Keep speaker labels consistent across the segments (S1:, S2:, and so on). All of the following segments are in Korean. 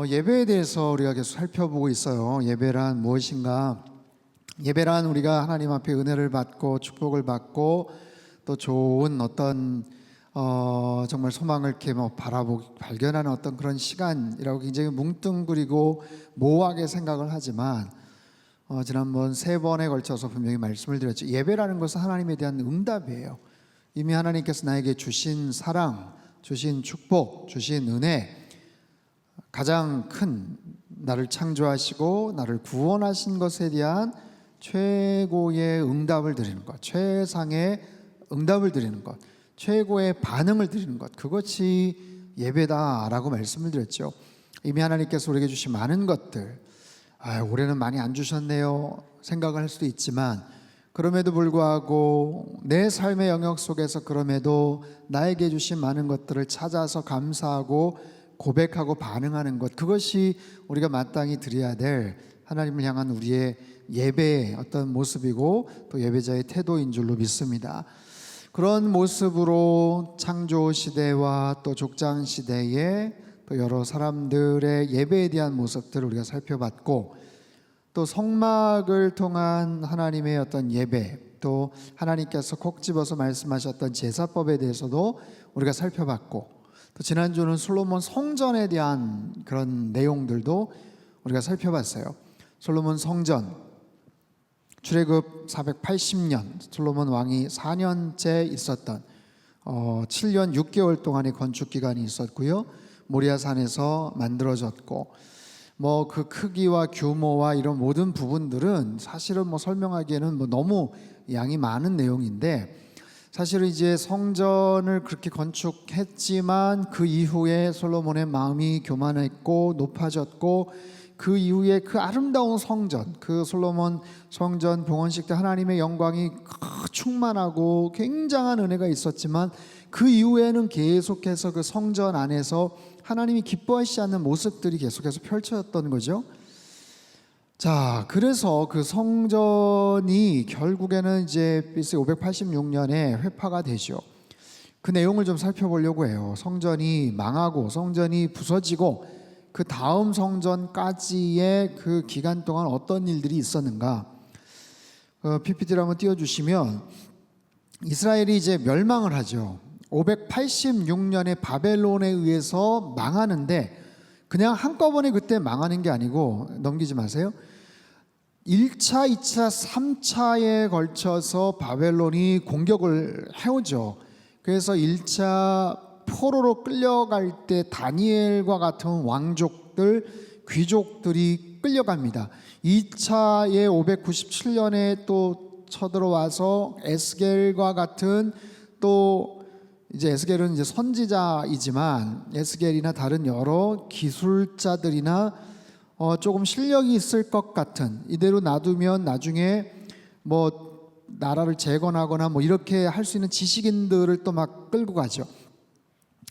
S1: 예배에 대해서 우리가 계속 살펴보고 있어요. 예배란 무엇인가? 예배란 우리가 하나님 앞에 은혜를 받고 축복을 받고 또 좋은 어떤 정말 소망을 이렇게 발견하는 어떤 그런 시간이라고 굉장히 뭉뚱그리고 모호하게 생각을 하지만 지난번 3번에 걸쳐서 분명히 말씀을 드렸죠. 예배라는 것은 하나님에 대한 응답이에요. 이미 하나님께서 나에게 주신 사랑, 주신 축복, 주신 은혜, 가장 큰 나를 창조하시고 나를 구원하신 것에 대한 최고의 응답을 드리는 것, 최상의 응답을 드리는 것, 최고의 반응을 드리는 것, 그것이 예배다라고 말씀을 드렸죠. 이미 하나님께서 우리에게 주신 많은 것들, 올해는 많이 안 주셨네요 생각을 할 수도 있지만, 그럼에도 불구하고 내 삶의 영역 속에서 그럼에도 나에게 주신 많은 것들을 찾아서 감사하고 고백하고 반응하는 것, 그것이 우리가 마땅히 드려야 될 하나님을 향한 우리의 예배의 어떤 모습이고 또 예배자의 태도인 줄로 믿습니다. 그런 모습으로 창조 시대와 또 족장 시대의 또 여러 사람들의 예배에 대한 모습들을 우리가 살펴봤고, 또 성막을 통한 하나님의 어떤 예배, 또 하나님께서 콕 집어서 말씀하셨던 제사법에 대해서도 우리가 살펴봤고, 또 지난주는 솔로몬 성전에 대한 그런 내용들도 우리가 살펴봤어요. 솔로몬 성전, 출애굽 480년 솔로몬 왕이 4년째 있었던 7년 6개월 동안의 건축 기간이 있었고요. 모리아산에서 만들어졌고, 그 크기와 규모와 이런 모든 부분들은 사실은 설명하기에는 너무 양이 많은 내용인데, 사실은 이제 성전을 그렇게 건축했지만 그 이후에 솔로몬의 마음이 교만했고 높아졌고, 그 이후에 그 아름다운 성전, 그 솔로몬 성전 봉헌식 때 하나님의 영광이 충만하고 굉장한 은혜가 있었지만, 그 이후에는 계속해서 그 성전 안에서 하나님이 기뻐하시지 않는 모습들이 계속해서 펼쳐졌던 거죠. 자, 그래서 그 성전이 결국에는 이제 BC 586년에 회파가 되죠. 그 내용을 좀 살펴보려고 해요. 성전이 망하고 성전이 부서지고 그 다음 성전까지의 그 기간 동안 어떤 일들이 있었는가. PPT를 한번 띄워주시면, 이스라엘이 이제 멸망을 하죠. 586년에 바벨론에 의해서 망하는데, 그냥 한꺼번에 그때 망하는 게 아니고, 넘기지 마세요. 1차, 2차, 3차에 걸쳐서 바벨론이 공격을 해오죠. 그래서 1차 포로로 끌려갈 때 다니엘과 같은 왕족들, 귀족들이 끌려갑니다. 2차에 597년에 또 쳐들어와서 에스겔과 같은, 또 이제 에스겔은 이제 선지자이지만 에스겔이나 다른 여러 기술자들이나 조금 실력이 있을 것 같은, 이대로 놔두면 나중에 나라를 재건하거나 이렇게 할 수 있는 지식인들을 또 막 끌고 가죠.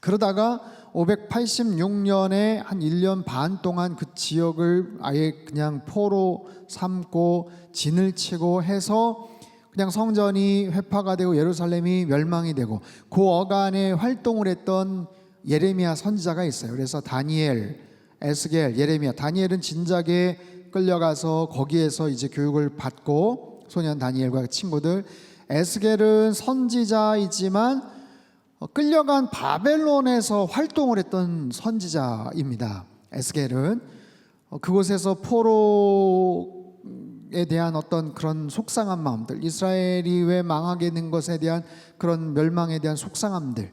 S1: 그러다가 586년에 한 1년 반 동안 그 지역을 아예 그냥 포로 삼고 진을 치고 해서 그냥 성전이 회파가 되고 예루살렘이 멸망이 되고, 그 어간에 활동을 했던 예레미야 선지자가 있어요. 그래서 다니엘, 에스겔, 예레미야, 다니엘은 진작에 끌려가서 거기에서 이제 교육을 받고 소년 다니엘과 친구들, 에스겔은 선지자이지만 끌려간 바벨론에서 활동을 했던 선지자입니다. 에스겔은 그곳에서 포로에 대한 어떤 그런 속상한 마음들, 이스라엘이 왜 망하게 된 것에 대한 그런 멸망에 대한 속상함들,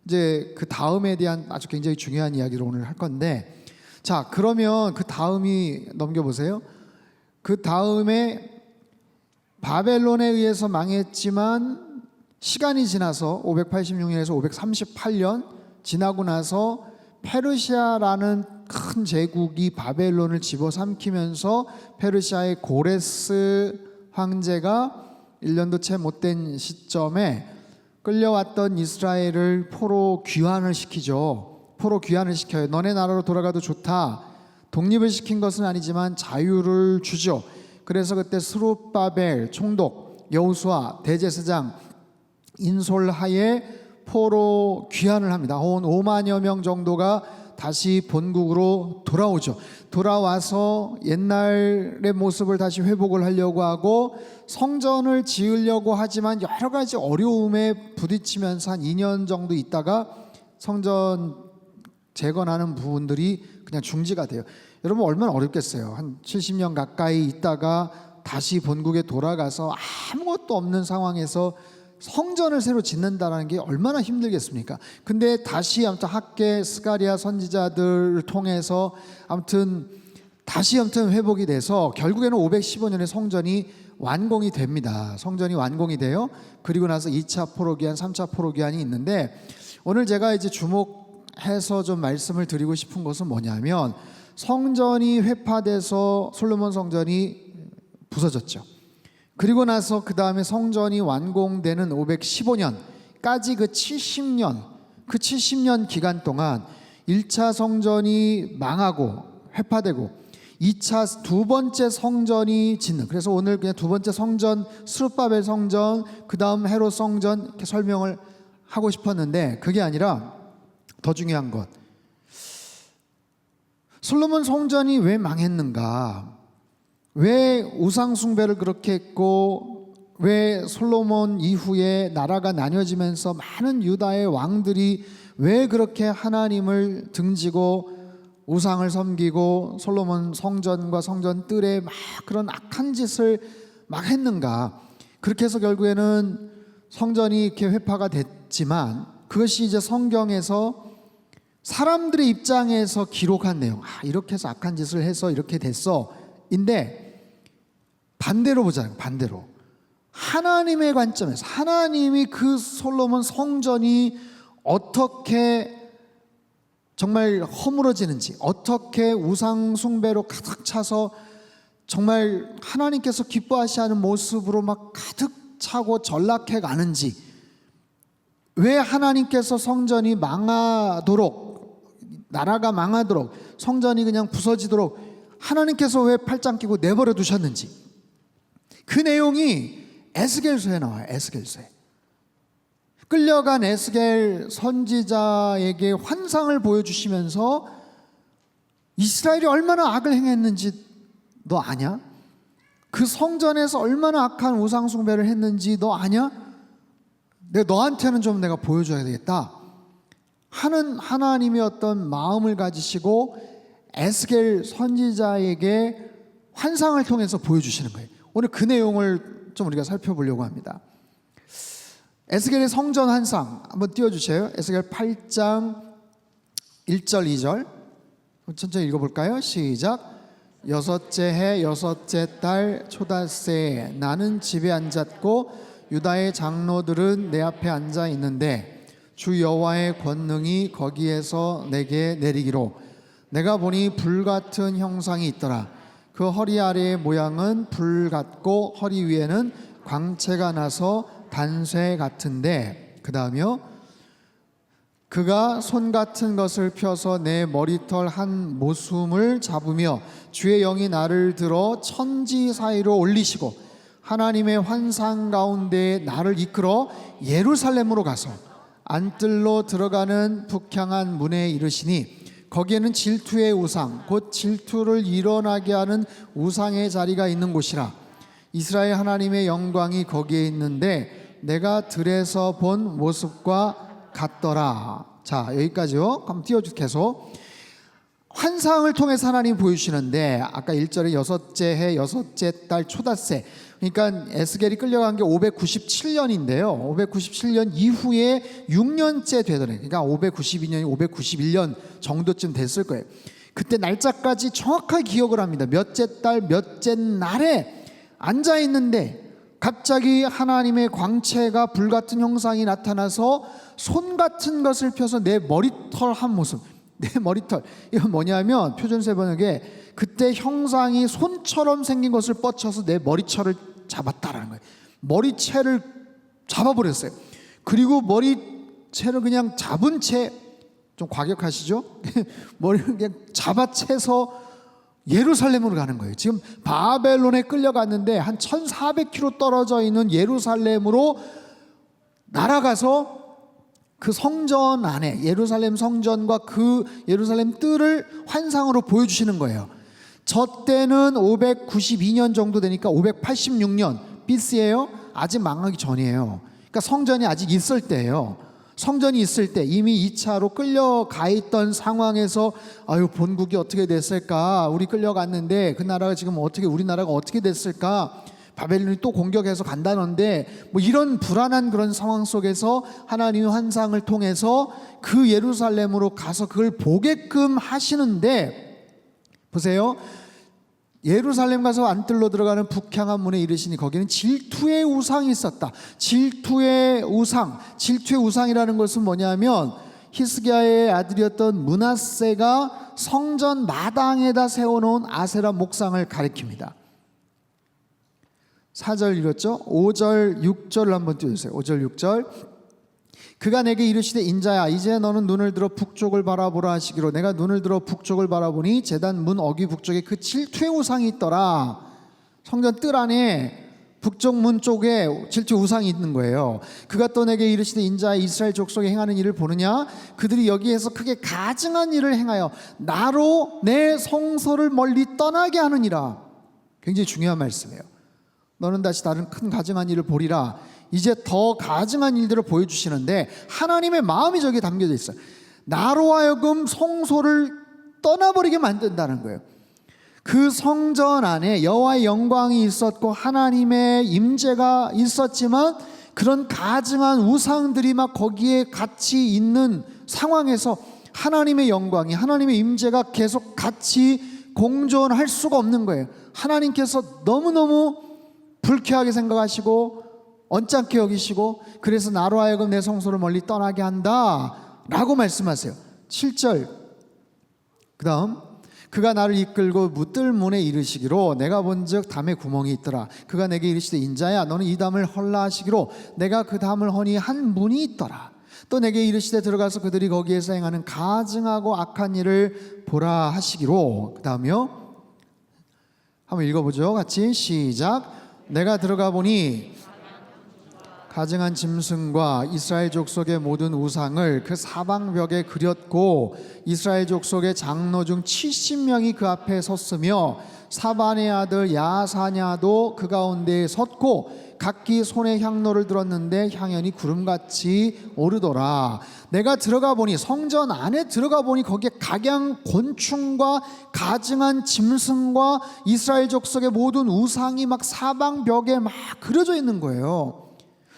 S1: 이제 그 다음에 대한 아주 굉장히 중요한 이야기를 오늘 할 건데, 자, 그러면 그 다음이 넘겨보세요. 그 다음에 바벨론에 의해서 망했지만 시간이 지나서 586년에서 538년 지나고 나서 페르시아라는 큰 제국이 바벨론을 집어삼키면서 페르시아의 고레스 황제가 1년도 채 못된 시점에 끌려왔던 이스라엘을 포로 귀환을 시키죠. 포로 귀환을 시켜요. 너네 나라로 돌아가도 좋다. 독립을 시킨 것은 아니지만 자유를 주죠. 그래서 그때 스룹바벨 총독, 여호수아 대제사장 인솔하에 포로 귀환을 합니다. 온 5만여 명 정도가 다시 본국으로 돌아오죠. 돌아와서 옛날의 모습을 다시 회복을 하려고 하고 성전을 지으려고 하지만 여러 가지 어려움에 부딪히면서 한 2년 정도 있다가 성전 재건하는 부분들이 그냥 중지가 돼요. 여러분 얼마나 어렵겠어요. 한 70년 가까이 있다가 다시 본국에 돌아가서 아무것도 없는 상황에서 성전을 새로 짓는다는 게 얼마나 힘들겠습니까? 근데 다시 아무튼 학계 스가랴 선지자들을 통해서 아무튼 다시 회복이 돼서 결국에는 515년에 성전이 완공이 됩니다. 성전이 완공이 돼요. 그리고 나서 2차 포로기한, 3차 포로기한이 있는데 오늘 제가 이제 주목해서 좀 말씀을 드리고 싶은 것은 뭐냐면 성전이 회파돼서 솔로몬 성전이 부서졌죠. 그리고 나서 그 다음에 성전이 완공되는 515년까지 그 70년 기간 동안 1차 성전이 망하고 회파되고 2차 두 번째 성전이 짓는, 그래서 오늘 그냥 두 번째 성전 스룹바벨 성전 그 다음 헤롯 성전 이렇게 설명을 하고 싶었는데 그게 아니라 더 중요한 것, 솔로몬 성전이 왜 망했는가, 왜 우상 숭배를 그렇게 했고 왜 솔로몬 이후에 나라가 나뉘어지면서 많은 유다의 왕들이 왜 그렇게 하나님을 등지고 우상을 섬기고 솔로몬 성전과 성전 뜰에 막 그런 악한 짓을 막 했는가. 그렇게 해서 결국에는 성전이 이렇게 회파가 됐지만 그것이 이제 성경에서 사람들의 입장에서 기록한 내용, 이렇게 해서 악한 짓을 해서 이렇게 됐어 인데 반대로 보자는, 반대로 하나님의 관점에서 하나님이 그 솔로몬 성전이 어떻게 정말 허물어지는지, 어떻게 우상 숭배로 가득 차서 정말 하나님께서 기뻐하시 하는 모습으로 막 가득 차고 전락해 가는지, 왜 하나님께서 성전이 망하도록, 나라가 망하도록, 성전이 그냥 부서지도록 하나님께서 왜 팔짱 끼고 내버려 두셨는지, 그 내용이 에스겔서에 나와요. 에스겔서에 끌려간 에스겔 선지자에게 환상을 보여주시면서 이스라엘이 얼마나 악을 행했는지 너 아냐? 그 성전에서 얼마나 악한 우상 숭배를 했는지 너 아냐? 내가 너한테는 좀 내가 보여줘야 되겠다 하는 하나님의 어떤 마음을 가지시고 에스겔 선지자에게 환상을 통해서 보여주시는 거예요. 오늘 그 내용을 좀 우리가 살펴보려고 합니다. 에스겔의 성전 환상 한번 띄워주세요. 에스겔 8장 1절 2절 천천히 읽어볼까요? 시작. 여섯째 해 여섯째 달 초닷새에 나는 집에 앉았고 유다의 장로들은 내 앞에 앉아 있는데 주 여호와의 권능이 거기에서 내게 내리기로 내가 보니 불같은 형상이 있더라. 그 허리 아래의 모양은 불 같고 허리 위에는 광채가 나서 단쇠 같은데, 그 다음이요, 그가 손 같은 것을 펴서 내 머리털 한 모숨을 잡으며 주의 영이 나를 들어 천지 사이로 올리시고 하나님의 환상 가운데 나를 이끌어 예루살렘으로 가서 안뜰로 들어가는 북향한 문에 이르시니 거기에는 질투의 우상 곧 질투를 일어나게 하는 우상의 자리가 있는 곳이라. 이스라엘 하나님의 영광이 거기에 있는데 내가 들에서 본 모습과 같더라. 자, 여기까지요. 그럼 띄워주 계속. 환상을 통해서 하나님 보여주시는데 아까 1절에 여섯째 해 여섯째 달 초닷새, 그러니까 에스겔이 끌려간 게 597년인데요 597년 이후에 6년째 되더래. 그러니까 592년이 591년 정도쯤 됐을 거예요. 그때 날짜까지 정확하게 기억을 합니다. 몇째 달 몇째 날에 앉아 있는데 갑자기 하나님의 광채가 불같은 형상이 나타나서 손 같은 것을 펴서 내 머리털 한 모습, 내 머리털, 이건 뭐냐면 표준세 번역에 그때 형상이 손처럼 생긴 것을 뻗쳐서 내 머리털을 잡았다라는 거예요. 머리채를 잡아버렸어요. 그리고 머리채를 그냥 잡은 채, 좀 과격하시죠? 머리를 그냥 잡아채서 예루살렘으로 가는 거예요. 지금 바벨론에 끌려갔는데 한 1400km 떨어져 있는 예루살렘으로 날아가서 그 성전 안에 예루살렘 성전과 그 예루살렘 뜰을 환상으로 보여주시는 거예요. 저 때는 592년 정도 되니까 586년 BC예요. 아직 망하기 전이에요. 그러니까 성전이 아직 있을 때예요. 성전이 있을 때 이미 2차로 끌려가 있던 상황에서 아유 본국이 어떻게 됐을까? 우리 끌려갔는데 그 나라가 지금 어떻게 우리나라가 어떻게 됐을까? 바벨론이 또 공격해서 간다는데 뭐 이런 불안한 그런 상황 속에서 하나님의 환상을 통해서 그 예루살렘으로 가서 그걸 보게끔 하시는데 보세요. 예루살렘 가서 안뜰로 들어가는 북향한 문에 이르시니 거기는 질투의 우상이 있었다. 질투의 우상이라는 것은 뭐냐면 히스기야의 아들이었던 므낫세가 성전 마당에다 세워놓은 아세라 목상을 가리킵니다. 4절 읽었죠? 5절 6절을 한번 띄워주세요. 5절 6절 그가 내게 이르시되 인자야 이제 너는 눈을 들어 북쪽을 바라보라 하시기로 내가 눈을 들어 북쪽을 바라보니 제단 문 어귀 북쪽에 그 질투의 우상이 있더라. 성전 뜰 안에 북쪽 문 쪽에 질투 우상이 있는 거예요. 그가 또 내게 이르시되 인자야 이스라엘 족속에 행하는 일을 보느냐 그들이 여기에서 크게 가증한 일을 행하여 나로 내 성소를 멀리 떠나게 하느니라. 굉장히 중요한 말씀이에요. 너는 다시 다른 큰 가증한 일을 보리라. 이제 더 가증한 일들을 보여주시는데 하나님의 마음이 저기에 담겨져 있어요. 나로 하여금 성소를 떠나버리게 만든다는 거예요. 그 성전 안에 여호와의 영광이 있었고 하나님의 임재가 있었지만 그런 가증한 우상들이 막 거기에 같이 있는 상황에서 하나님의 영광이 하나님의 임재가 계속 같이 공존할 수가 없는 거예요. 하나님께서 너무너무 불쾌하게 생각하시고 언짢게 여기시고 그래서 나로 하여금 내 성소를 멀리 떠나게 한다 라고 말씀하세요. 7절 그 다음 그가 나를 이끌고 무뜰 문에 이르시기로 내가 본즉 담에 구멍이 있더라. 그가 내게 이르시되 인자야 너는 이 담을 헐라 하시기로 내가 그 담을 허니 한 문이 있더라. 또 내게 이르시되 들어가서 그들이 거기에서 행하는 가증하고 악한 일을 보라 하시기로 그 다음이요 한번 읽어보죠. 같이 시작. 내가 들어가 보니 가증한 짐승과 이스라엘 족속의 모든 우상을 그 사방벽에 그렸고 이스라엘 족속의 장로 중 70명이 그 앞에 섰으며 사반의 아들 야사냐도 그 가운데에 섰고 각기 손에 향로를 들었는데 향연이 구름같이 오르더라. 내가 들어가 보니 성전 안에 들어가 보니 거기에 각양 곤충과 가증한 짐승과 이스라엘 족속의 모든 우상이 막 사방벽에 막 그려져 있는 거예요.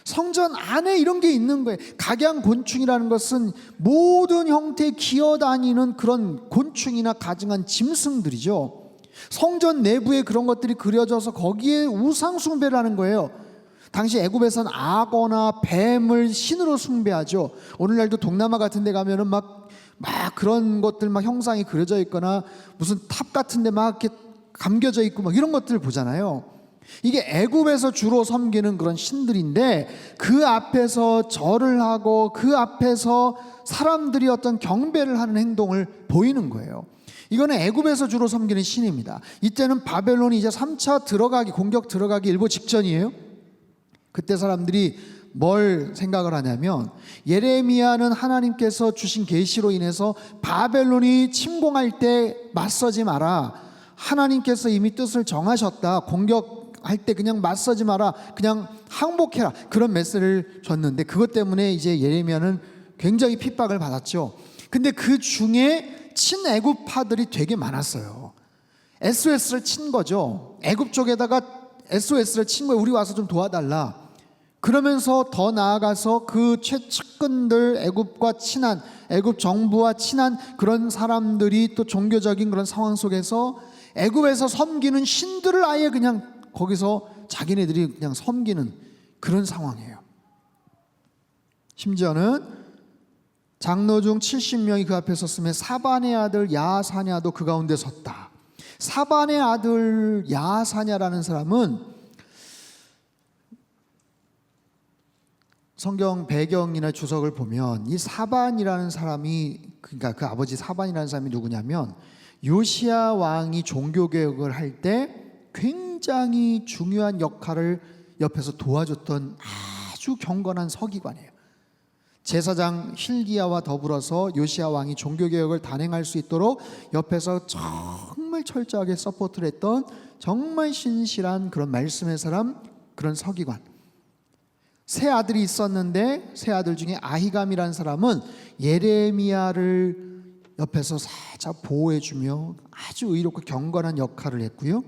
S1: 성전 안에 이런 게 있는 거예요. 각양곤충이라는 것은 모든 형태의 기어다니는 그런 곤충이나 가증한 짐승들이죠. 성전 내부에 그런 것들이 그려져서 거기에 우상 숭배를 하는 거예요. 당시 애굽에서는 악어나 뱀을 신으로 숭배하죠. 오늘날도 동남아 같은 데 가면은 막 그런 것들 막 형상이 그려져 있거나 무슨 탑 같은 데 막 이렇게 감겨져 있고 막 이런 것들을 보잖아요. 이게 애굽에서 주로 섬기는 그런 신들인데 그 앞에서 절을 하고 그 앞에서 사람들이 어떤 경배를 하는 행동을 보이는 거예요. 이거는 애굽에서 주로 섬기는 신입니다. 이때는 바벨론이 이제 3차 공격 들어가기 일보 직전이에요. 그때 사람들이 뭘 생각을 하냐면 예레미야는 하나님께서 주신 계시로 인해서 바벨론이 침공할 때 맞서지 마라. 하나님께서 이미 뜻을 정하셨다. 공격할 때 그냥 맞서지 마라. 그냥 항복해라. 그런 메시지를 줬는데 그것 때문에 이제 예레미야는 굉장히 핍박을 받았죠. 근데 그 중에 친애굽파들이 되게 많았어요. SOS를 친 거죠. 애굽 쪽에다가 SOS를 친 거예요. 우리 와서 좀 도와달라. 그러면서 더 나아가서 그 최측근들 애굽과 친한 애굽 정부와 친한 그런 사람들이 또 종교적인 그런 상황 속에서 애굽에서 섬기는 신들을 아예 그냥 거기서 자기네들이 그냥 섬기는 그런 상황이에요. 심지어는 장로 중 70명이 그 앞에 섰으며 사반의 아들 야사냐도 그 가운데 섰다. 사반의 아들 야사냐라는 사람은 성경 배경이나 주석을 보면 이 사반이라는 사람이 그러니까 그 아버지 사반이라는 사람이 누구냐면 요시야 왕이 종교개혁을 할 때 굉장히 중요한 역할을 옆에서 도와줬던 아주 경건한 서기관이에요. 제사장 힐기야와 더불어서 요시야 왕이 종교개혁을 단행할 수 있도록 옆에서 정말 철저하게 서포트를 했던 정말 신실한 그런 말씀의 사람, 그런 서기관. 세 아들이 있었는데 세 아들 중에 아히감이라는 사람은 예레미야를 옆에서 살짝 보호해주며 아주 의롭고 경건한 역할을 했고요.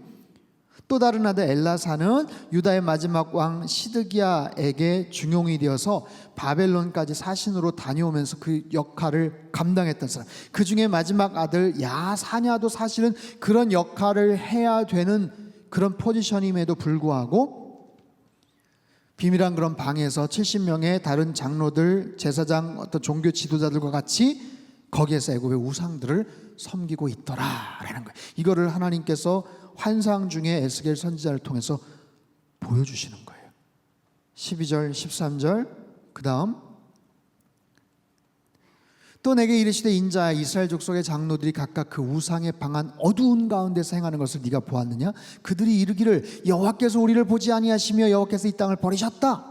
S1: 또 다른 아들 엘라사는 유다의 마지막 왕 시드기야에게 중용이 되어서 바벨론까지 사신으로 다녀오면서 그 역할을 감당했던 사람. 그 중에 마지막 아들 야사냐도 사실은 그런 역할을 해야 되는 그런 포지션임에도 불구하고 비밀한 그런 방에서 70명의 다른 장로들, 제사장, 어떤 종교 지도자들과 같이 거기에서 애굽의 우상들을 섬기고 있더라라는 거예요. 이거를 하나님께서 환상 중에 에스겔 선지자를 통해서 보여주시는 거예요. 12절 13절 그 다음 또 내게 이르시되 인자야 이스라엘 족속의 장로들이 각각 그 우상의 방한 어두운 가운데서 행하는 것을 네가 보았느냐? 그들이 이르기를 여호와께서 우리를 보지 아니하시며 여호와께서 이 땅을 버리셨다.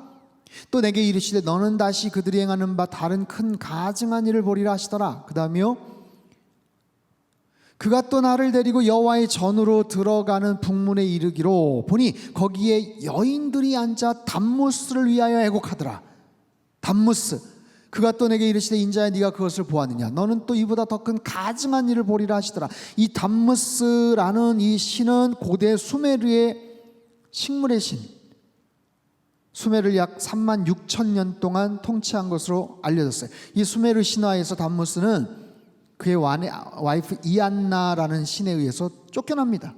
S1: 또 내게 이르시되 너는 다시 그들이 행하는 바 다른 큰 가증한 일을 보리라 하시더라. 그 다음이요 그가 또 나를 데리고 여호와의 전으로 들어가는 북문에 이르기로 보니 거기에 여인들이 앉아 담무스를 위하여 애곡하더라. 담무스. 그가 또 내게 이르시되 인자야 네가 그것을 보았느냐? 너는 또 이보다 더 큰 가증한 일을 보리라 하시더라. 이 담무스라는 이 신은 고대 수메르의 식물의 신, 수메르를 약 3만 6천 년 동안 통치한 것으로 알려졌어요. 이 수메르 신화에서 담무스는 그의 와이프 이안나라는 신에 의해서 쫓겨납니다.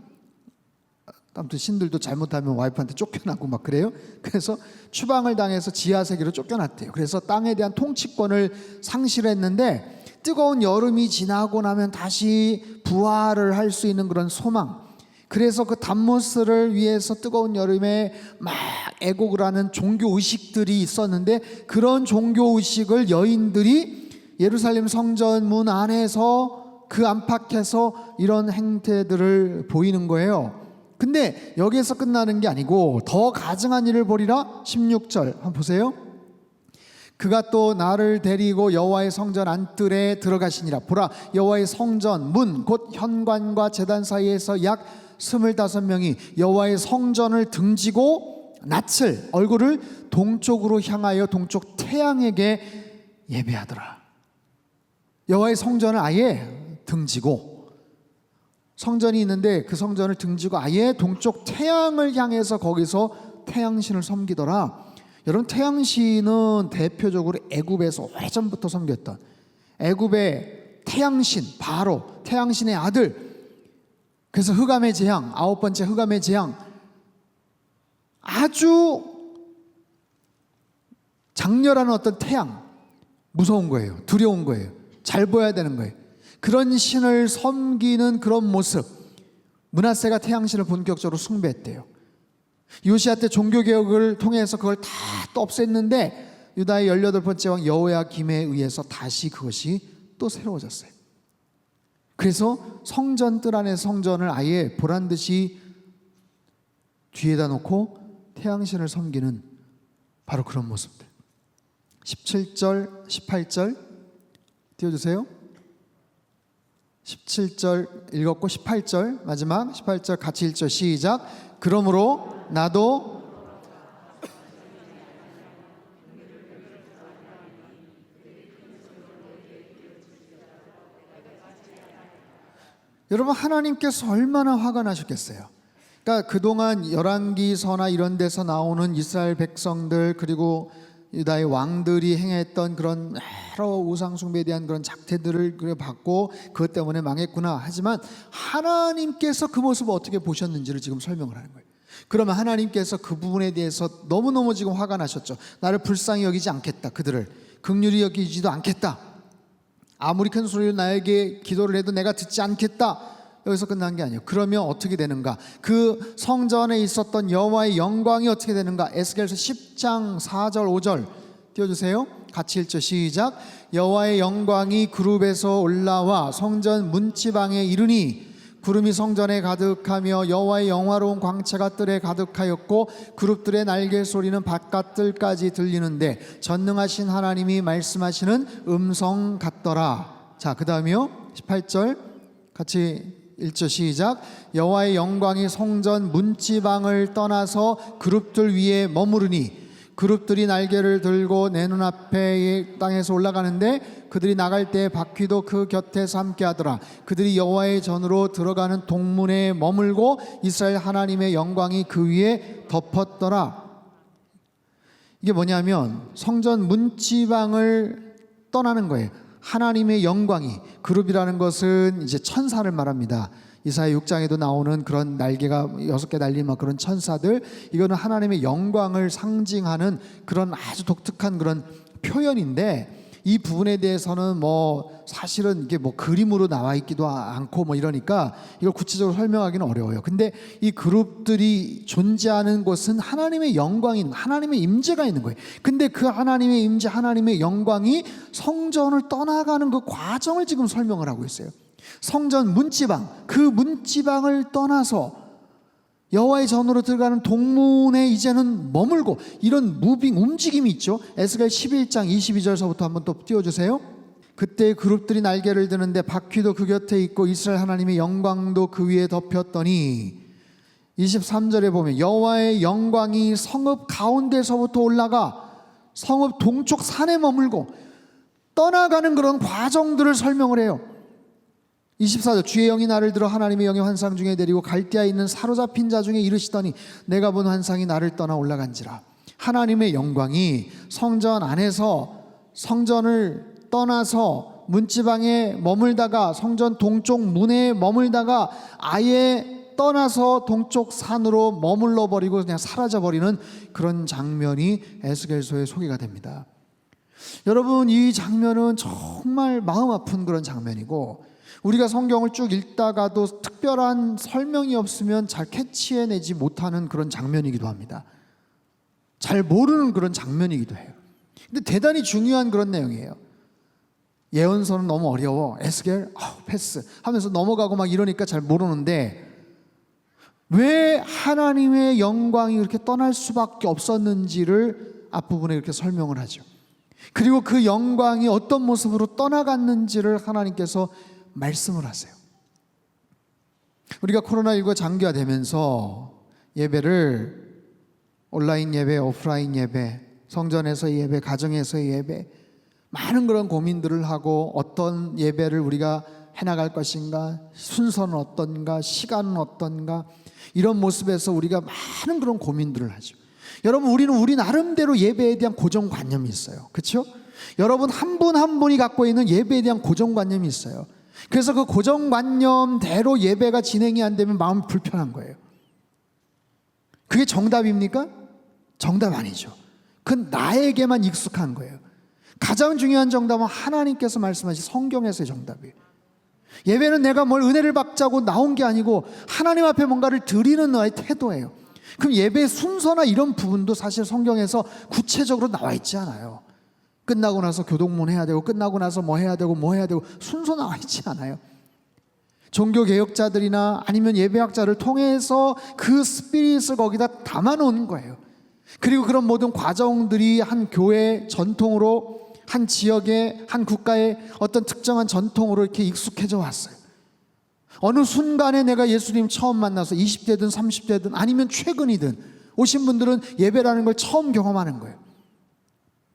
S1: 아무튼 신들도 잘못하면 와이프한테 쫓겨나고 막 그래요. 그래서 추방을 당해서 지하 세계로 쫓겨났대요. 그래서 땅에 대한 통치권을 상실했는데 뜨거운 여름이 지나고 나면 다시 부활을 할 수 있는 그런 소망. 그래서 그 담무스를 위해서 뜨거운 여름에 막 애곡을 하는 종교 의식들이 있었는데 그런 종교 의식을 여인들이 예루살렘 성전 문 안에서 그 안팎에서 이런 행태들을 보이는 거예요. 근데 여기에서 끝나는 게 아니고 더 가증한 일을 보리라. 16절 한번 보세요. 그가 또 나를 데리고 여호와의 성전 안뜰에 들어가시니라. 보라 여호와의 성전 문 곧 현관과 제단 사이에서 약 25명이 여호와의 성전을 등지고 낯을 얼굴을 동쪽으로 향하여 동쪽 태양에게 예배하더라. 여호와의 성전을 아예 등지고 성전이 있는데 그 성전을 등지고 아예 동쪽 태양을 향해서 거기서 태양신을 섬기더라. 여러분 태양신은 대표적으로 애굽에서 오래전부터 섬겼던 애굽의 태양신 바로 태양신의 아들. 그래서 흑암의 재앙, 9번째 흑암의 재앙, 아주 장렬한 어떤 태양, 무서운 거예요. 두려운 거예요. 잘 보여야 되는 거예요. 그런 신을 섬기는 그런 모습, 므낫세가 태양신을 본격적으로 숭배했대요. 요시야 때 종교개혁을 통해서 그걸 다 또 없앴는데 유다의 18번째 왕 여호야김에 의해서 다시 그것이 또 새로워졌어요. 그래서 성전 뜰 안에 성전을 아예 보란듯이 뒤에다 놓고 태양신을 섬기는 바로 그런 모습들. 17절 18절 띄워주세요. 17절 읽었고 18절 마지막 18절 같이 읽죠. 시작. 그러므로 나도 여러분 하나님께서 얼마나 화가 나셨겠어요. 그러니까 그동안 열왕기서나 이런 데서 나오는 이스라엘 백성들 그리고 유다의 왕들이 행했던 그런 여러 우상 숭배에 대한 그런 작태들을 봤고 그것 때문에 망했구나. 하지만 하나님께서 그 모습을 어떻게 보셨는지를 지금 설명을 하는 거예요. 그러면 하나님께서 그 부분에 대해서 너무너무 지금 화가 나셨죠. 나를 불쌍히 여기지 않겠다. 그들을 긍휼히 여기지도 않겠다. 아무리 큰 소리로 나에게 기도를 해도 내가 듣지 않겠다. 여기서 끝난 게 아니에요. 그러면 어떻게 되는가? 그 성전에 있었던 여호와의 영광이 어떻게 되는가? 에스겔서 10장 4절 5절 띄워주세요. 같이 읽죠. 시작. 여호와의 영광이 그룹에서 올라와 성전 문지방에 이르니 구름이 성전에 가득하며 여호와의 영화로운 광채가 뜰에 가득하였고 그룹들의 날개 소리는 바깥 뜰까지 들리는데 전능하신 하나님이 말씀하시는 음성 같더라. 자, 그 다음이요 18절 같이 읽죠. 시작. 여호와의 영광이 성전 문지방을 떠나서 그룹들 위에 머무르니 그룹들이 날개를 들고 내 눈앞에 땅에서 올라가는데 그들이 나갈 때 바퀴도 그 곁에서 함께하더라. 그들이 여호와의 전으로 들어가는 동문에 머물고 이스라엘 하나님의 영광이 그 위에 덮었더라. 이게 뭐냐면 성전 문지방을 떠나는 거예요. 하나님의 영광이, 그룹이라는 것은 이제 천사를 말합니다. 이사야 6장에도 나오는 그런 날개가 6개 달린 막 그런 천사들, 이거는 하나님의 영광을 상징하는 그런 아주 독특한 그런 표현인데, 이 부분에 대해서는 뭐 사실은 이게 뭐 그림으로 나와 있기도 않고 뭐 이러니까 이걸 구체적으로 설명하기는 어려워요. 근데 이 그룹들이 존재하는 곳은 하나님의 영광이 있는, 하나님의 임재가 있는 거예요. 근데 그 하나님의 임재, 하나님의 영광이 성전을 떠나가는 그 과정을 지금 설명을 하고 있어요. 성전 문지방, 그 문지방을 떠나서 여호와의 전으로 들어가는 동문에 이제는 머물고, 이런 무빙, 움직임이 있죠. 에스겔 11장 22절서부터 한번 또 띄워주세요. 그때 그룹들이 날개를 드는데 바퀴도 그 곁에 있고 이스라엘 하나님의 영광도 그 위에 덮였더니, 23절에 보면 여호와의 영광이 성읍 가운데서부터 올라가 성읍 동쪽 산에 머물고 떠나가는 그런 과정들을 설명을 해요. 24절 주의 영이 나를 들어 하나님의 영의 환상 중에 데리고 갈대아에 있는 사로잡힌 자 중에 이르시더니 내가 본 환상이 나를 떠나 올라간지라. 하나님의 영광이 성전 안에서 성전을 떠나서 문지방에 머물다가 성전 동쪽 문에 머물다가 아예 떠나서 동쪽 산으로 머물러 버리고 그냥 사라져 버리는 그런 장면이 에스겔서에 소개가 됩니다. 여러분, 이 장면은 정말 마음 아픈 그런 장면이고, 우리가 성경을 쭉 읽다가도 특별한 설명이 없으면 잘 캐치해내지 못하는 그런 장면이기도 합니다. 잘 모르는 그런 장면이기도 해요. 근데 대단히 중요한 그런 내용이에요. 예언서는 너무 어려워, 에스겔 패스 하면서 넘어가고 막 이러니까 잘 모르는데, 왜 하나님의 영광이 그렇게 떠날 수밖에 없었는지를 앞부분에 이렇게 설명을 하죠. 그리고 그 영광이 어떤 모습으로 떠나갔는지를 하나님께서 말씀을 하세요. 우리가 코로나19가 장기화되면서 예배를 온라인 예배, 오프라인 예배, 성전에서의 예배, 가정에서의 예배, 많은 그런 고민들을 하고 어떤 예배를 우리가 해나갈 것인가, 순서는 어떤가, 시간은 어떤가, 이런 모습에서 우리가 많은 그런 고민들을 하죠. 여러분, 우리 나름대로 예배에 대한 고정관념이 있어요. 그렇죠? 여러분 한 분 한 분이 갖고 있는 예배에 대한 고정관념이 있어요. 그래서 그 고정관념대로 예배가 진행이 안 되면 마음이 불편한 거예요. 그게 정답입니까? 정답 아니죠. 그건 나에게만 익숙한 거예요. 가장 중요한 정답은 하나님께서 말씀하신 성경에서의 정답이에요. 예배는 내가 뭘 은혜를 받자고 나온 게 아니고 하나님 앞에 뭔가를 드리는 나의 태도예요. 그럼 예배의 순서나 이런 부분도 사실 성경에서 구체적으로 나와 있지 않아요. 끝나고 나서 교동문 해야 되고, 끝나고 나서 뭐 해야 되고, 뭐 해야 되고, 순서 나와 있지 않아요. 종교개혁자들이나 아니면 예배학자를 통해서 그 스피릿을 거기다 담아놓은 거예요. 그리고 그런 모든 과정들이 한 교회 전통으로, 한 지역의, 한 국가의 어떤 특정한 전통으로 이렇게 익숙해져 왔어요. 어느 순간에 내가 예수님 처음 만나서 20대든 30대든 아니면 최근이든 오신 분들은 예배라는 걸 처음 경험하는 거예요.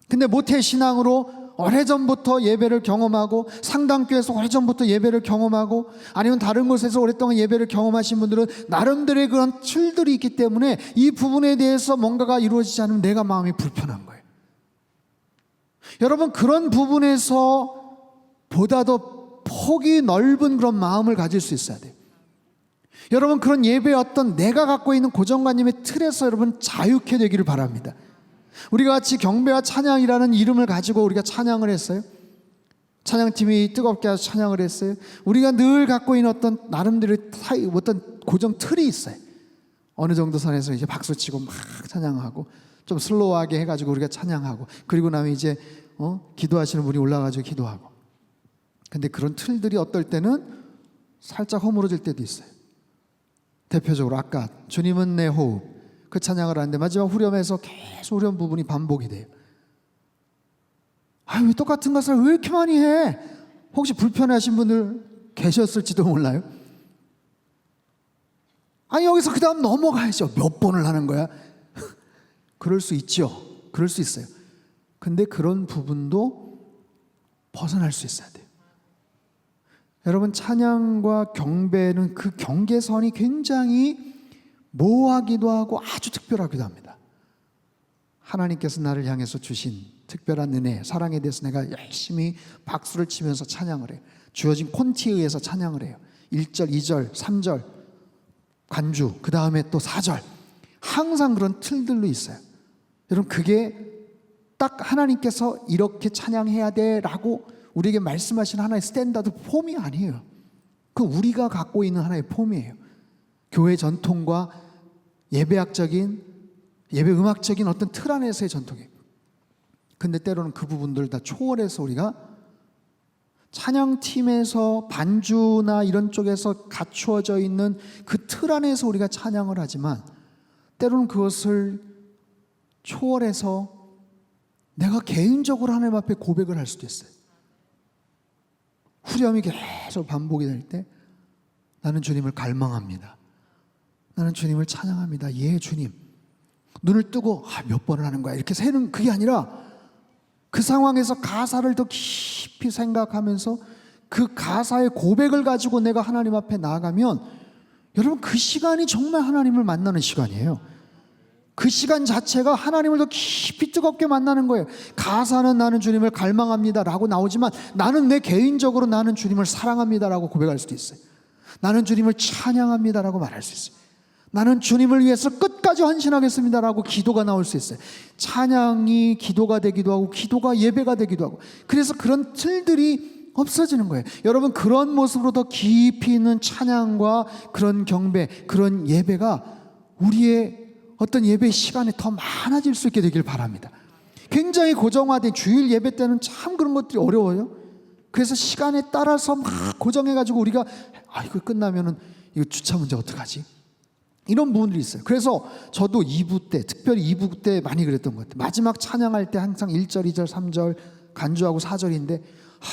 S1: 근데 모태신앙으로 오래전부터 예배를 경험하고, 상당교에서 오래전부터 예배를 경험하고, 아니면 다른 곳에서 오랫동안 예배를 경험하신 분들은 나름대로의 그런 틀들이 있기 때문에 이 부분에 대해서 뭔가가 이루어지지 않으면 내가 마음이 불편한 거예요. 여러분, 그런 부분에서 보다 더 폭이 넓은 그런 마음을 가질 수 있어야 돼요. 여러분, 그런 예배의 어떤 내가 갖고 있는 고정관념의 틀에서 여러분 자유케 되기를 바랍니다. 우리가 같이 경배와 찬양이라는 이름을 가지고 우리가 찬양을 했어요. 찬양팀이 뜨겁게 해서 찬양을 했어요. 우리가 늘 갖고 있는 어떤 나름대로의 어떤 고정 틀이 있어요. 어느 정도 선에서 이제 박수치고 막 찬양하고, 좀 슬로우하게 해가지고 우리가 찬양하고, 그리고 나면 이제 기도하시는 분이 올라가지고 기도하고. 근데 그런 틀들이 어떨 때는 살짝 허물어질 때도 있어요. 대표적으로 아까 주님은 내 호흡, 그 찬양을 하는데 마지막 후렴에서 계속 후렴 부분이 반복이 돼요. 왜 똑같은 것을 왜 이렇게 많이 해? 혹시 불편해하신 분들 계셨을지도 몰라요. 여기서 그 다음 넘어가야죠. 몇 번을 하는 거야? 그럴 수 있죠. 그럴 수 있어요. 근데 그런 부분도 벗어날 수 있어야 돼요. 여러분, 찬양과 경배는 그 경계선이 굉장히 모호하기도 하고 아주 특별하기도 합니다. 하나님께서 나를 향해서 주신 특별한 은혜, 사랑에 대해서 내가 열심히 박수를 치면서 찬양을 해요. 주어진 콘티에 의해서 찬양을 해요. 1절, 2절, 3절 간주, 그 다음에 또 4절, 항상 그런 틀들로 있어요. 여러분, 그게 딱 하나님께서 이렇게 찬양해야 돼라고 우리에게 말씀하신 하나의 스탠다드 폼이 아니에요. 그 우리가 갖고 있는 하나의 폼이에요. 교회 전통과 예배학적인, 예배 음악적인 어떤 틀 안에서의 전통이에요. 근데 때로는 그 부분들을 다 초월해서 우리가 찬양팀에서 반주나 이런 쪽에서 갖추어져 있는 그 틀 안에서 우리가 찬양을 하지만 때로는 그것을 초월해서 내가 개인적으로 하나님 앞에 고백을 할 수도 있어요. 후렴이 계속 반복이 될 때 나는 주님을 갈망합니다. 나는 주님을 찬양합니다. 예, 주님. 눈을 뜨고 몇 번을 하는 거야 이렇게 세는 그게 아니라 그 상황에서 가사를 더 깊이 생각하면서 그 가사의 고백을 가지고 내가 하나님 앞에 나아가면 여러분, 그 시간이 정말 하나님을 만나는 시간이에요. 그 시간 자체가 하나님을 더 깊이 뜨겁게 만나는 거예요. 가사는 나는 주님을 갈망합니다 라고 나오지만 나는 내 개인적으로 나는 주님을 사랑합니다 라고 고백할 수도 있어요. 나는 주님을 찬양합니다 라고 말할 수 있어요. 나는 주님을 위해서 끝까지 헌신하겠습니다 라고 기도가 나올 수 있어요. 찬양이 기도가 되기도 하고 기도가 예배가 되기도 하고, 그래서 그런 틀들이 없어지는 거예요. 여러분, 그런 모습으로 더 깊이 있는 찬양과 그런 경배, 그런 예배가 우리의 어떤 예배 시간에 더 많아질 수 있게 되길 바랍니다. 굉장히 고정화된 주일 예배 때는 참 그런 것들이 어려워요. 그래서 시간에 따라서 막 고정해가지고 우리가 이거 끝나면은 이거 주차 문제 어떡하지? 이런 부분들이 있어요. 그래서 저도 2부 때, 특별히 2부 때 많이 그랬던 것 같아요. 마지막 찬양할 때 항상 1절, 2절, 3절 간주하고 4절인데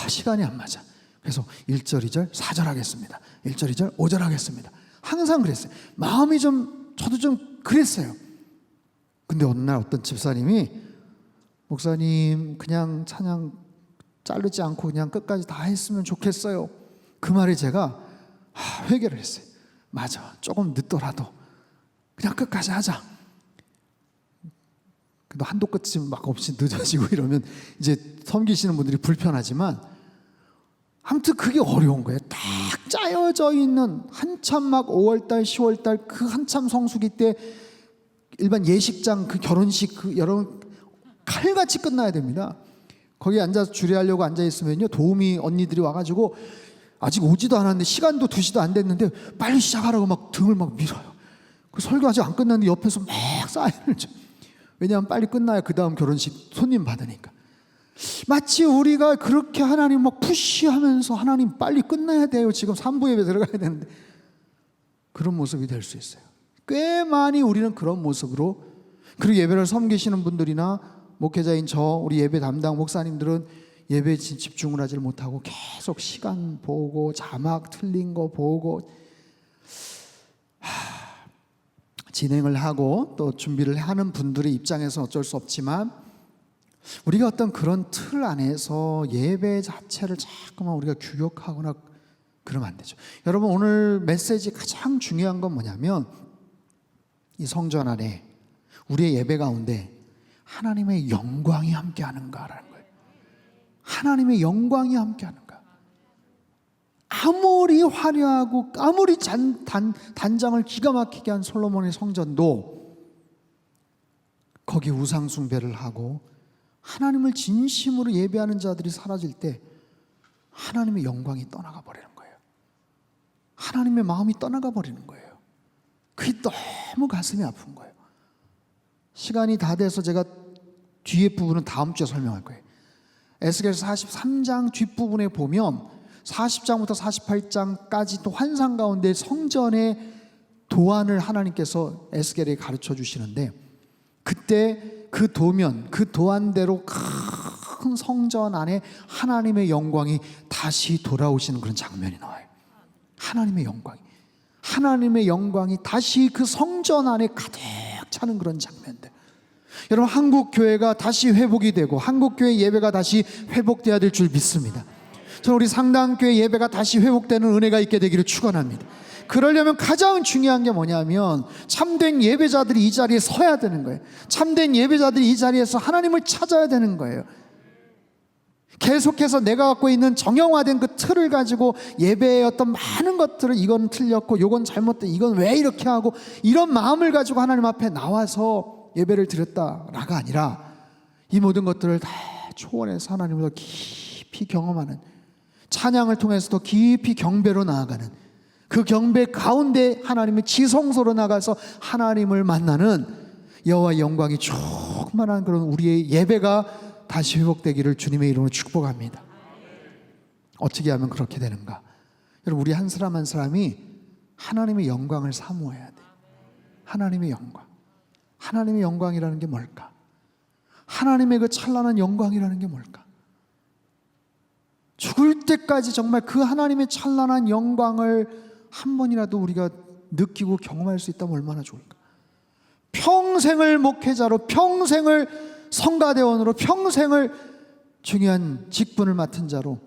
S1: 시간이 안 맞아. 그래서 1절, 2절, 4절 하겠습니다. 1절, 2절, 5절 하겠습니다. 항상 그랬어요. 마음이 저도 좀 그랬어요. 근데 어느 날 어떤 집사님이 목사님 그냥 찬양 자르지 않고 그냥 끝까지 다 했으면 좋겠어요. 그 말에 제가 회개를 했어요. 맞아, 조금 늦더라도 그냥 끝까지 하자. 근데 한도 끝이 막 없이 늦어지고 이러면 이제 섬기시는 분들이 불편하지만 아무튼 그게 어려운 거예요. 딱 짜여져 있는 한참 막 5월달 10월달 그 한참 성수기 때 일반 예식장 그 결혼식 그 여러분 칼같이 끝나야 됩니다. 거기 앉아서 주례하려고 앉아있으면요 도우미 언니들이 와가지고 아직 오지도 않았는데 시간도 2시도 안 됐는데 빨리 시작하라고 막 등을 막 밀어요. 그 설교 아직 안 끝났는데 옆에서 막 사인을 줘. 왜냐하면 빨리 끝나야 그 다음 결혼식 손님 받으니까. 마치 우리가 그렇게 하나님 막 푸시하면서 하나님 빨리 끝나야 돼요. 지금 3부 예배 들어가야 되는데 그런 모습이 될 수 있어요. 꽤 많이 우리는 그런 모습으로, 그리고 예배를 섬기시는 분들이나 목회자인 우리 예배 담당 목사님들은 예배에 집중을 하지 못하고 계속 시간 보고 자막 틀린 거 보고 진행을 하고 또 준비를 하는 분들의 입장에서 어쩔 수 없지만 우리가 어떤 그런 틀 안에서 예배 자체를 자꾸만 우리가 규격하거나 그러면 안 되죠. 여러분, 오늘 메시지 가장 중요한 건 뭐냐면 이 성전 안에 우리의 예배 가운데 하나님의 영광이 함께하는가라는 거예요. 하나님의 영광이 함께하는가. 아무리 화려하고 아무리 단장을 기가 막히게 한 솔로몬의 성전도 거기 우상 숭배를 하고 하나님을 진심으로 예배하는 자들이 사라질 때 하나님의 영광이 떠나가 버리는 거예요. 하나님의 마음이 떠나가 버리는 거예요. 그게 너무 가슴이 아픈 거예요. 시간이 다 돼서 제가 뒤에 부분은 다음 주에 설명할 거예요. 에스겔 43장 뒷부분에 보면 40장부터 48장까지 또 환상 가운데 성전의 도안을 하나님께서 에스겔에게 가르쳐 주시는데, 그때 그 도면, 그 도안대로 큰 성전 안에 하나님의 영광이 다시 돌아오시는 그런 장면이 나와요. 하나님의 영광이 다시 그 성전 안에 가득 차는 그런 장면들. 여러분, 한국 교회가 다시 회복이 되고 한국 교회 예배가 다시 회복돼야 될 줄 믿습니다. 저는 우리 상당교회 예배가 다시 회복되는 은혜가 있게 되기를 축원합니다. 그러려면 가장 중요한 게 뭐냐면 참된 예배자들이 이 자리에 서야 되는 거예요. 참된 예배자들이 이 자리에서 하나님을 찾아야 되는 거예요. 계속해서 내가 갖고 있는 정형화된 그 틀을 가지고 예배의 어떤 많은 것들을, 이건 틀렸고 이건 잘못된, 이건 왜 이렇게 하고, 이런 마음을 가지고 하나님 앞에 나와서 예배를 드렸다라가 아니라 이 모든 것들을 다 초월해서 하나님을 더 깊이 경험하는, 찬양을 통해서 더 깊이 경배로 나아가는, 그 경배 가운데 하나님의 지성소로 나가서 하나님을 만나는 여호와의 영광이 충만한 그런 우리의 예배가 다시 회복되기를 주님의 이름으로 축복합니다. 어떻게 하면 그렇게 되는가? 여러분, 우리 한 사람 한 사람이 하나님의 영광을 사모해야 돼. 하나님의 영광. 하나님의 영광이라는 게 뭘까? 하나님의 그 찬란한 영광이라는 게 뭘까? 죽을 때까지 정말 그 하나님의 찬란한 영광을 한 번이라도 우리가 느끼고 경험할 수 있다면 얼마나 좋을까? 평생을 목회자로, 평생을 성가대원으로, 평생을 중요한 직분을 맡은 자로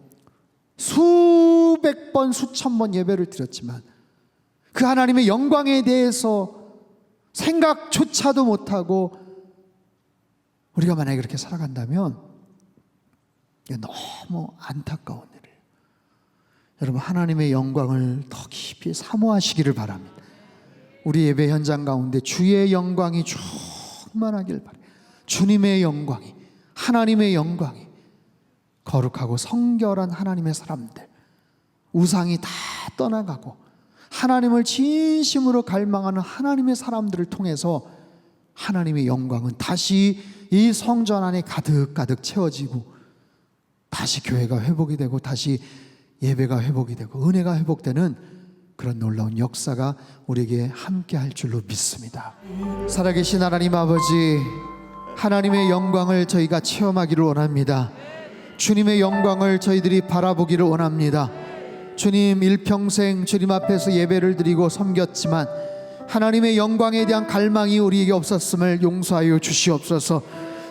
S1: 수백 번, 수천 번 예배를 드렸지만 그 하나님의 영광에 대해서 생각조차도 못하고 우리가 만약에 그렇게 살아간다면 너무 안타까운 일이에요. 여러분, 하나님의 영광을 더 깊이 사모하시기를 바랍니다. 우리 예배 현장 가운데 주의 영광이 충만하길 바랍니다. 주님의 영광이, 하나님의 영광이, 거룩하고 성결한 하나님의 사람들, 우상이 다 떠나가고 하나님을 진심으로 갈망하는 하나님의 사람들을 통해서 하나님의 영광은 다시 이 성전 안에 가득가득 채워지고 다시 교회가 회복이 되고 다시 예배가 회복이 되고 은혜가 회복되는 그런 놀라운 역사가 우리에게 함께 할 줄로 믿습니다. 살아계신 하나님 아버지, 하나님의 영광을 저희가 체험하기를 원합니다. 주님의 영광을 저희들이 바라보기를 원합니다. 주님, 일평생 주님 앞에서 예배를 드리고 섬겼지만 하나님의 영광에 대한 갈망이 우리에게 없었음을 용서하여 주시옵소서.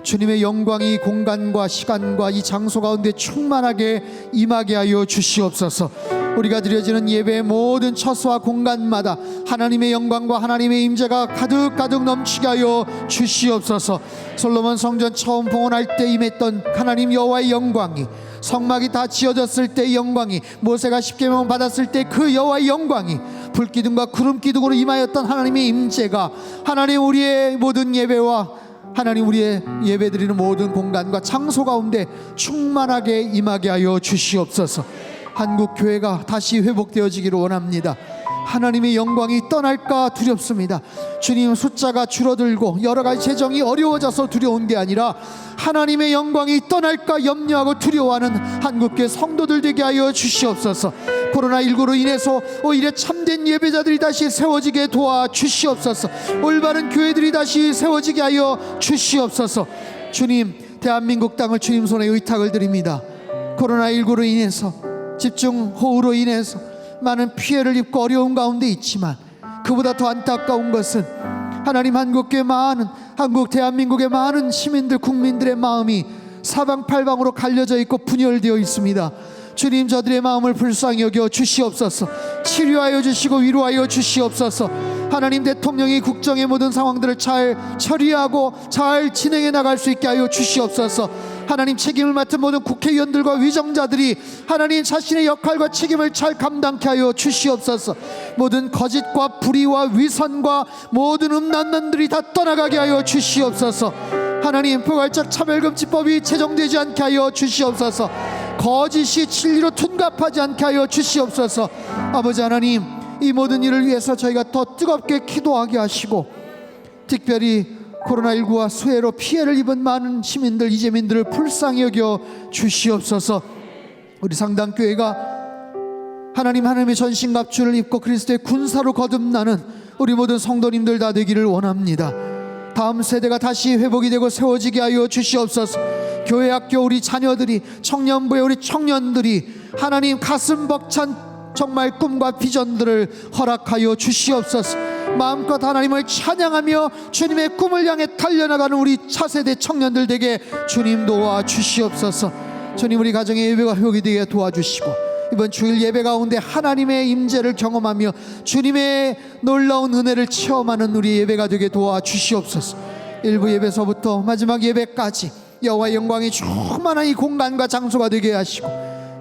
S1: 주님의 영광이 공간과 시간과 이 장소 가운데 충만하게 임하게 하여 주시옵소서. 우리가 드려지는 예배의 모든 처소와 공간마다 하나님의 영광과 하나님의 임재가 가득가득 넘치게 하여 주시옵소서. 솔로몬 성전 처음 봉헌할 때 임했던 하나님 여호와의 영광이, 성막이 다 지어졌을 때의 영광이, 모세가 십계명 받았을 때 그 여호와의 영광이, 불기둥과 구름기둥으로 임하였던 하나님의 임재가 하나님 우리의 모든 예배와 하나님 우리의 예배드리는 모든 공간과 장소 가운데 충만하게 임하게 하여 주시옵소서. 한국 교회가 다시 회복되어지기를 원합니다. 하나님의 영광이 떠날까 두렵습니다. 주님, 숫자가 줄어들고 여러 가지 재정이 어려워져서 두려운 게 아니라 하나님의 영광이 떠날까 염려하고 두려워하는 한국교회 성도들 되게 하여 주시옵소서. 코로나19로 인해서 오히려 참된 예배자들이 다시 세워지게 도와 주시옵소서. 올바른 교회들이 다시 세워지게 하여 주시옵소서. 주님, 대한민국 땅을 주님 손에 의탁을 드립니다. 코로나19로 인해서, 집중호우로 인해서 많은 피해를 입고 어려운 가운데 있지만 그보다 더 안타까운 것은 하나님 한국교회 많은, 한국 대한민국의 많은 시민들, 국민들의 마음이 사방팔방으로 갈려져 있고 분열되어 있습니다. 주님, 저들의 마음을 불쌍히 여겨 주시옵소서. 치료하여 주시고 위로하여 주시옵소서. 하나님, 대통령이 국정의 모든 상황들을 잘 처리하고 잘 진행해 나갈 수 있게 하여 주시옵소서. 하나님, 책임을 맡은 모든 국회의원들과 위정자들이 하나님 자신의 역할과 책임을 잘 감당케 하여 주시옵소서. 모든 거짓과 불의와 위선과 모든 음란놈들이 다 떠나가게 하여 주시옵소서. 하나님, 포괄적 차별금지법이 제정되지 않게 하여 주시옵소서. 거짓이 진리로 둔갑하지 않게 하여 주시옵소서. 아버지 하나님, 이 모든 일을 위해서 저희가 더 뜨겁게 기도하게 하시고, 특별히 코로나19와 수해로 피해를 입은 많은 시민들, 이재민들을 불쌍히 여겨 주시옵소서. 우리 상당교회가 하나님의 전신갑주를 입고 그리스도의 군사로 거듭나는 우리 모든 성도님들 다 되기를 원합니다. 다음 세대가 다시 회복이 되고 세워지게 하여 주시옵소서. 교회 학교 우리 자녀들이, 청년부의 우리 청년들이 하나님 가슴 벅찬 정말 꿈과 비전들을 허락하여 주시옵소서. 마음껏 하나님을 찬양하며 주님의 꿈을 향해 달려나가는 우리 차세대 청년들 되게 주님 도와주시옵소서. 주님, 우리 가정의 예배가 회복이 되게 도와주시고, 이번 주일 예배 가운데 하나님의 임재를 경험하며 주님의 놀라운 은혜를 체험하는 우리 예배가 되게 도와주시옵소서. 일부 예배서부터 마지막 예배까지 여호와의 영광이 충만한 이 공간과 장소가 되게 하시고,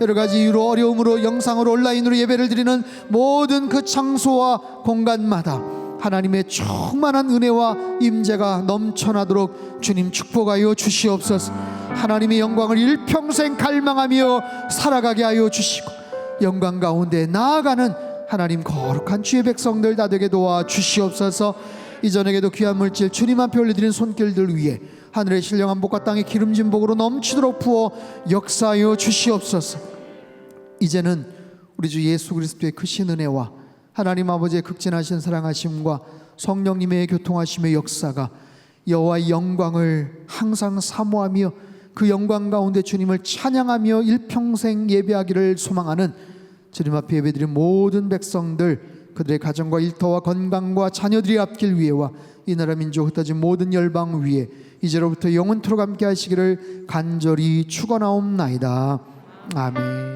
S1: 여러가지 이유로 어려움으로 영상으로 온라인으로 예배를 드리는 모든 그 장소와 공간마다 하나님의 충만한 은혜와 임재가 넘쳐나도록 주님 축복하여 주시옵소서. 하나님의 영광을 일평생 갈망하며 살아가게 하여 주시고, 영광 가운데 나아가는 하나님 거룩한 주의 백성들 다 되게 도와주시옵소서. 이전에게도 귀한 물질 주님 앞에 올려드린 손길들 위에 하늘의 신령한 복과 땅의 기름진 복으로 넘치도록 부어 역사하여 주시옵소서. 이제는 우리 주 예수 그리스도의 크신 은혜와 하나님 아버지의 극진하신 사랑하심과 성령님의 교통하심의 역사가 여호와의 영광을 항상 사모하며 그 영광 가운데 주님을 찬양하며 일평생 예배하기를 소망하는 주님 앞에 예배드린 모든 백성들, 그들의 가정과 일터와 건강과 자녀들이 앞길 위에와 이 나라 민족 흩어진 모든 열방 위에 이제로부터 영원토록 함께 하시기를 간절히 축원하옵나이다. 아멘.